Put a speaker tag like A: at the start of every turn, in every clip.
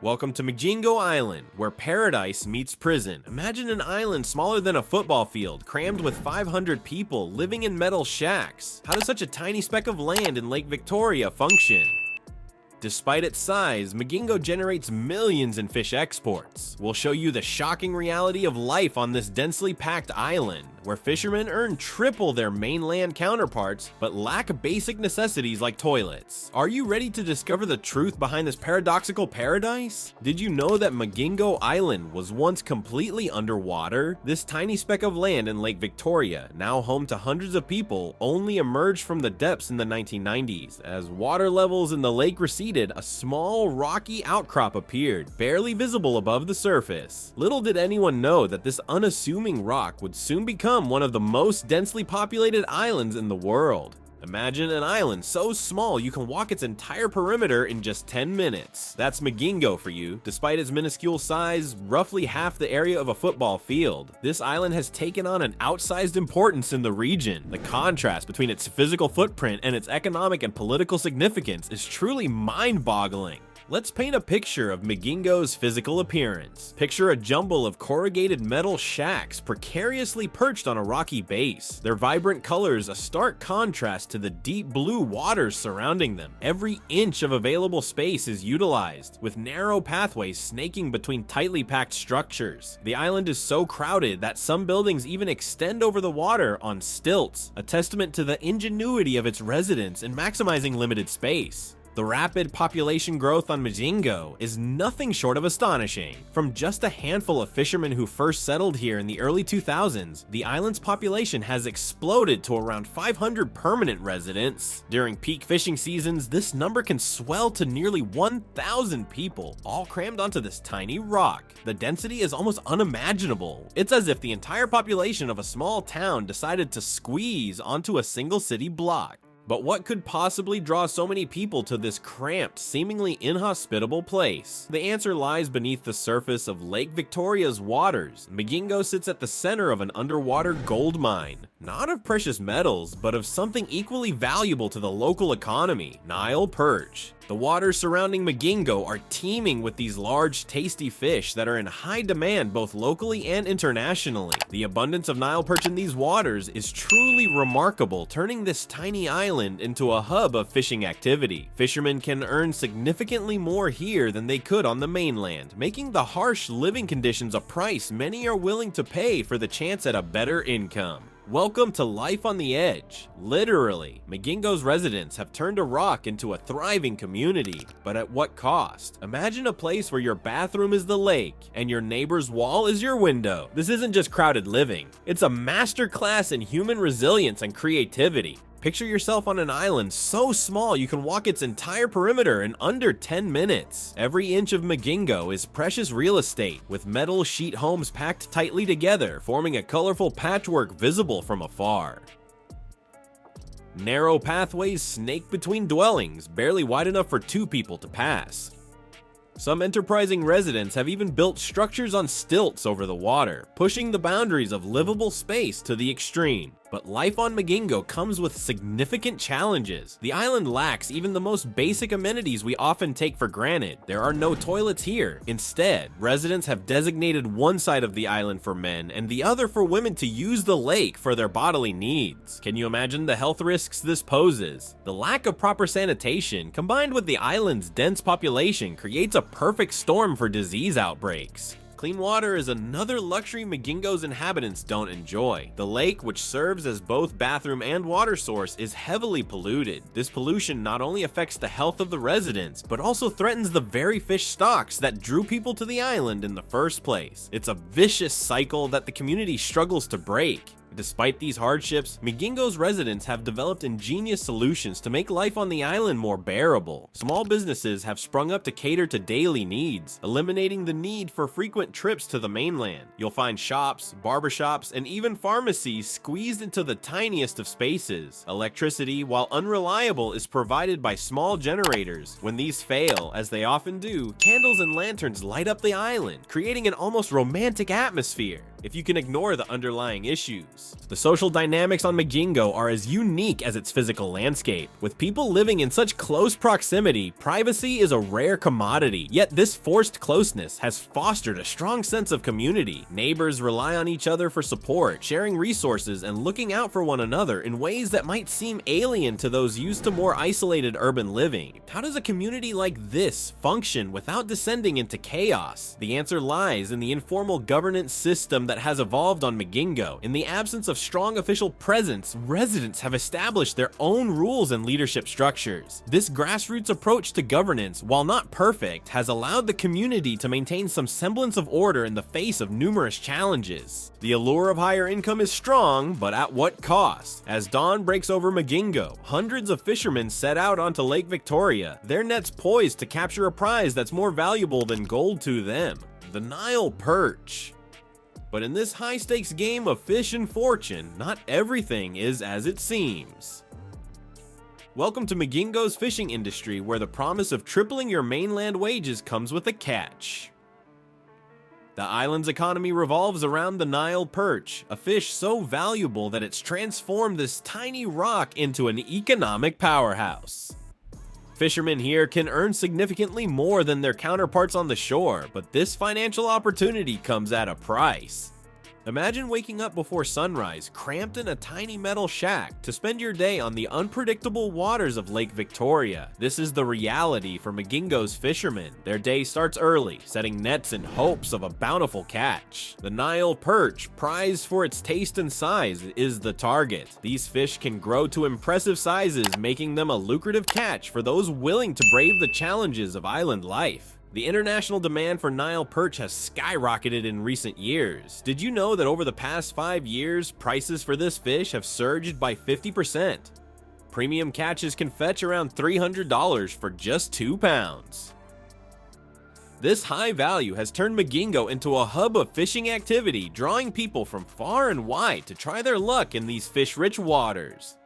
A: Welcome to Migingo Island, where paradise meets prison. Imagine an island smaller than a football field, crammed with 500 people living in metal shacks. How does such a tiny speck of land in Lake Victoria function? Despite its size, Migingo generates millions in fish exports. We'll show you the shocking reality of life on this densely packed island, where fishermen earn triple their mainland counterparts, but lack basic necessities like toilets. Are you ready to discover the truth behind this paradoxical paradise? Did you know that Migingo Island was once completely underwater? This tiny speck of land in Lake Victoria, now home to hundreds of people, only emerged from the depths in the 1990s. As water levels in the lake receded, a small rocky outcrop appeared, barely visible above the surface. Little did anyone know that this unassuming rock would soon become one of the most densely populated islands in the world. Imagine an island so small you can walk its entire perimeter in just 10 minutes. That's Migingo for you. Despite its minuscule size, roughly half the area of a football field, this island has taken on an outsized importance in the region. The contrast between its physical footprint and its economic and political significance is truly mind-boggling. Let's paint a picture of Migingo's physical appearance. Picture a jumble of corrugated metal shacks precariously perched on a rocky base. Their vibrant colors a stark contrast to the deep blue waters surrounding them. Every inch of available space is utilized, with narrow pathways snaking between tightly packed structures. The island is so crowded that some buildings even extend over the water on stilts, a testament to the ingenuity of its residents in maximizing limited space. The rapid population growth on Migingo is nothing short of astonishing. From just a handful of fishermen who first settled here in the early 2000s, the island's population has exploded to around 500 permanent residents. During peak fishing seasons, this number can swell to nearly 1,000 people, all crammed onto this tiny rock. The density is almost unimaginable. It's as if the entire population of a small town decided to squeeze onto a single city block. But what could possibly draw so many people to this cramped, seemingly inhospitable place? The answer lies beneath the surface of Lake Victoria's waters. Migingo sits at the center of an underwater gold mine, not of precious metals, but of something equally valuable to the local economy: Nile perch. The waters surrounding Migingo are teeming with these large, tasty fish that are in high demand both locally and internationally. The abundance of Nile perch in these waters is truly remarkable, turning this tiny island into a hub of fishing activity. Fishermen can earn significantly more here than they could on the mainland, making the harsh living conditions a price many are willing to pay for the chance at a better income. Welcome to life on the edge. Literally, Migingo's residents have turned a rock into a thriving community, but at what cost? Imagine a place where your bathroom is the lake and your neighbor's wall is your window. This isn't just crowded living, it's a masterclass in human resilience and creativity. Picture yourself on an island so small you can walk its entire perimeter in under 10 minutes. Every inch of Migingo is precious real estate, with metal sheet homes packed tightly together, forming a colorful patchwork visible from afar. Narrow pathways snake between dwellings, barely wide enough for two people to pass. Some enterprising residents have even built structures on stilts over the water, pushing the boundaries of livable space to the extreme. But life on Migingo comes with significant challenges. The island lacks even the most basic amenities we often take for granted. There are no toilets here. Instead, residents have designated one side of the island for men and the other for women to use the lake for their bodily needs. Can you imagine the health risks this poses? The lack of proper sanitation, combined with the island's dense population, creates a perfect storm for disease outbreaks. Clean water is another luxury Migingo's inhabitants don't enjoy. The lake, which serves as both bathroom and water source, is heavily polluted. This pollution not only affects the health of the residents, but also threatens the very fish stocks that drew people to the island in the first place. It's a vicious cycle that the community struggles to break. Despite these hardships, Migingo's residents have developed ingenious solutions to make life on the island more bearable. Small businesses have sprung up to cater to daily needs, eliminating the need for frequent trips to the mainland. You'll find shops, barbershops, and even pharmacies squeezed into the tiniest of spaces. Electricity, while unreliable, is provided by small generators. When these fail, as they often do, candles and lanterns light up the island, creating an almost romantic atmosphere. if you can ignore the underlying issues. The social dynamics on Migingo are as unique as its physical landscape. With people living in such close proximity, privacy is a rare commodity, yet this forced closeness has fostered a strong sense of community. Neighbors rely on each other for support, sharing resources and looking out for one another in ways that might seem alien to those used to more isolated urban living. How does a community like this function without descending into chaos? The answer lies in the informal governance system that has evolved on Migingo. In the absence of strong official presence, residents have established their own rules and leadership structures. This grassroots approach to governance, while not perfect, has allowed the community to maintain some semblance of order in the face of numerous challenges. The allure of higher income is strong, but at what cost? As dawn breaks over Migingo, hundreds of fishermen set out onto Lake Victoria, their nets poised to capture a prize that's more valuable than gold to them: the Nile perch. But in this high-stakes game of fish and fortune, not everything is as it seems. Welcome to Migingo's fishing industry, where the promise of tripling your mainland wages comes with a catch. The island's economy revolves around the Nile perch, a fish so valuable that it's transformed this tiny rock into an economic powerhouse. Fishermen here can earn significantly more than their counterparts on the shore, but this financial opportunity comes at a price. Imagine waking up before sunrise, cramped in a tiny metal shack, to spend your day on the unpredictable waters of Lake Victoria. This is the reality for Migingo's fishermen. Their day starts early, setting nets in hopes of a bountiful catch. The Nile perch, prized for its taste and size, is the target. These fish can grow to impressive sizes, making them a lucrative catch for those willing to brave the challenges of island life. The international demand for Nile perch has skyrocketed in recent years. Did you know that over the past 5 years, prices for this fish have surged by 50%? Premium catches can fetch around $300 for just 2 pounds. This high value has turned Migingo into a hub of fishing activity, drawing people from far and wide to try their luck in these fish-rich waters.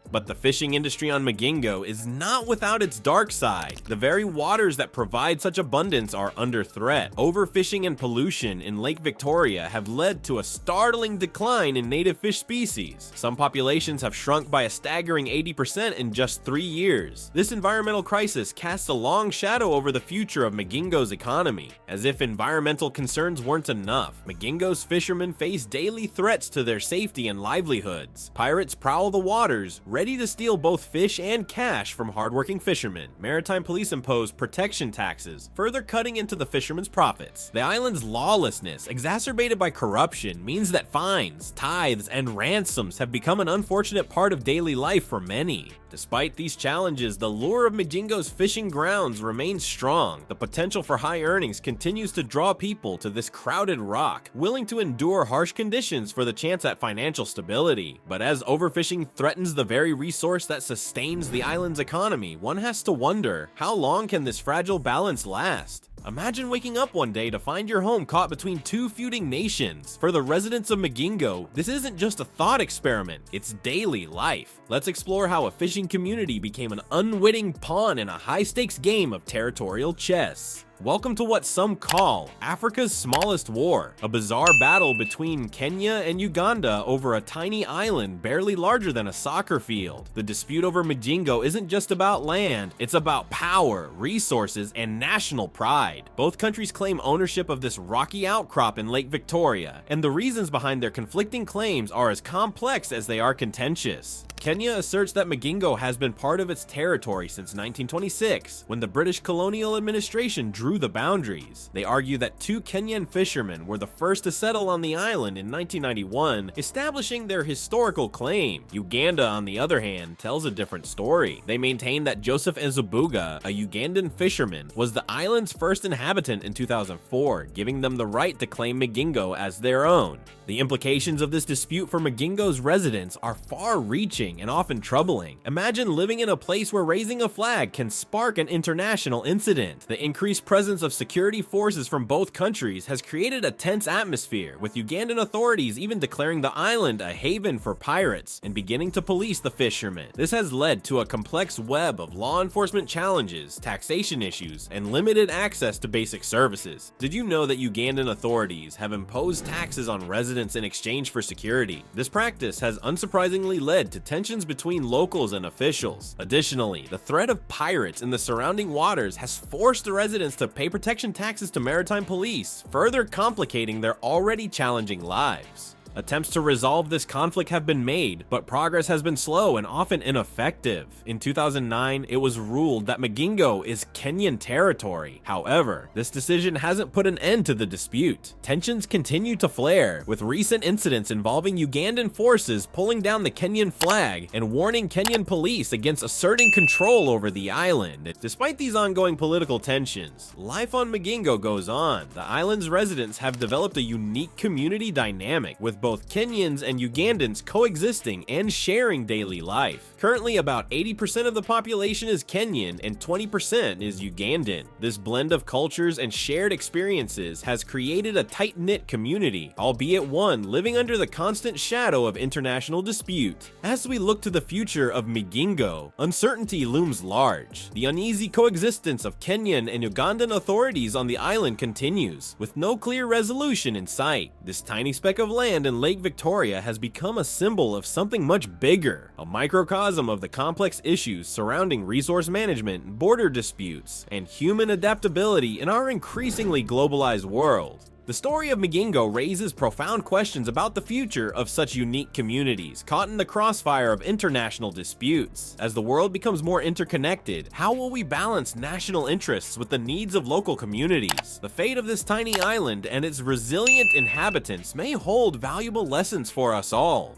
A: But the fishing industry on Migingo is not without its dark side. The very waters that provide such abundance are under threat. Overfishing and pollution in Lake Victoria have led to a startling decline in native fish species. Some populations have shrunk by a staggering 80% in just 3 years. This environmental crisis casts a long shadow over the future of Migingo's economy. As if environmental concerns weren't enough, Migingo's fishermen face daily threats to their safety and livelihoods. Pirates prowl the waters, ready to steal both fish and cash from hardworking fishermen. Maritime police impose protection taxes, further cutting into the fishermen's profits. The island's lawlessness, exacerbated by corruption, means that fines, tithes, and ransoms have become an unfortunate part of daily life for many. Despite these challenges, the lure of Migingo's fishing grounds remains strong. The potential for high earnings continues to draw people to this crowded rock, willing to endure harsh conditions for the chance at financial stability. But as overfishing threatens the very resource that sustains the island's economy, one has to wonder, how long can this fragile balance last? Imagine waking up one day to find your home caught between two feuding nations. For the residents of Migingo, this isn't just a thought experiment, it's daily life. Let's explore how a fishing community became an unwitting pawn in a high-stakes game of territorial chess. Welcome to what some call Africa's smallest war, a bizarre battle between Kenya and Uganda over a tiny island barely larger than a soccer field. The dispute over Migingo isn't just about land, it's about power, resources, and national pride. Both countries claim ownership of this rocky outcrop in Lake Victoria, and the reasons behind their conflicting claims are as complex as they are contentious. Kenya asserts that Migingo has been part of its territory since 1926, when the British colonial administration drew the boundaries. They argue that 2 Kenyan fishermen were the first to settle on the island in 1991, establishing their historical claim. Uganda, on the other hand, tells a different story. They maintain that Joseph Nzubuga, a Ugandan fisherman, was the island's first inhabitant in 2004, giving them the right to claim Migingo as their own. The implications of this dispute for Migingo's residents are far-reaching and often troubling. Imagine living in a place where raising a flag can spark an international incident. The increased presence of security forces from both countries has created a tense atmosphere, with Ugandan authorities even declaring the island a haven for pirates and beginning to police the fishermen. This has led to a complex web of law enforcement challenges, taxation issues, and limited access to basic services. Did you know that Ugandan authorities have imposed taxes on residents in exchange for security? This practice has unsurprisingly led to tensions between locals and officials. Additionally, the threat of pirates in the surrounding waters has forced the residents to pay protection taxes to maritime police, further complicating their already challenging lives. Attempts to resolve this conflict have been made, but progress has been slow and often ineffective. In 2009, it was ruled that Migingo is Kenyan territory. However, this decision hasn't put an end to the dispute. Tensions continue to flare, with recent incidents involving Ugandan forces pulling down the Kenyan flag and warning Kenyan police against asserting control over the island. Despite these ongoing political tensions, life on Migingo goes on. The island's residents have developed a unique community dynamic, with both Kenyans and Ugandans coexisting and sharing daily life. Currently, about 80% of the population is Kenyan and 20% is Ugandan. This blend of cultures and shared experiences has created a tight-knit community, albeit one living under the constant shadow of international dispute. As we look to the future of Migingo, uncertainty looms large. The uneasy coexistence of Kenyan and Ugandan authorities on the island continues, with no clear resolution in sight. This tiny speck of land in Lake Victoria has become a symbol of something much bigger, a microcosm of the complex issues surrounding resource management, border disputes, and human adaptability in our increasingly globalized world. The story of Migingo raises profound questions about the future of such unique communities caught in the crossfire of international disputes. As the world becomes more interconnected, how will we balance national interests with the needs of local communities? The fate of this tiny island and its resilient inhabitants may hold valuable lessons for us all.